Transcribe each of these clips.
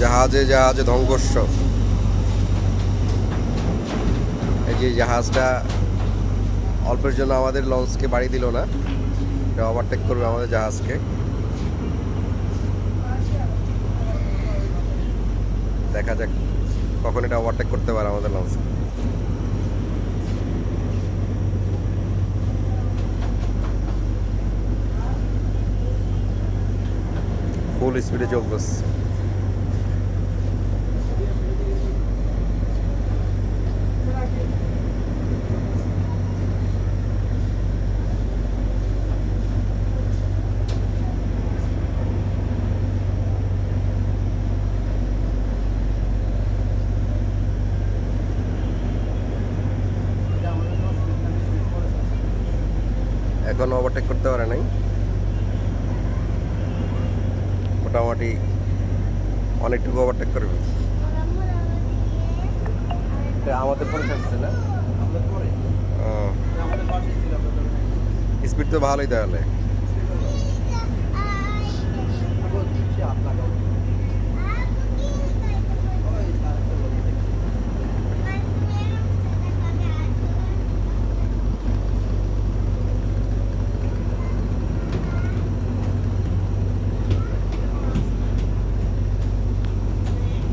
জাহাজে জাহাজে ধ্বংস। এই যে জাহাজটা অল্পের জন্য আমাদের লঞ্চকে বাড়ি দিল না, এটা ওভারটেক করবে আমাদের জাহাজকে। দেখা যাক কখন এটা ওভারটেক করতে পারে আমাদের লঞ্চ। ফুল স্পিডে চলতেছে। এখনো ওভারটেক করতে পারে নাই, মোটামুটি অনেকটুকু ওভারটেক করবে। আমাদের পরে ছাড়ছে না, স্পিড তো ভালোই তাহলে।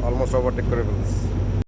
অলমোস্ট ওভারটেক করে ফেলছে।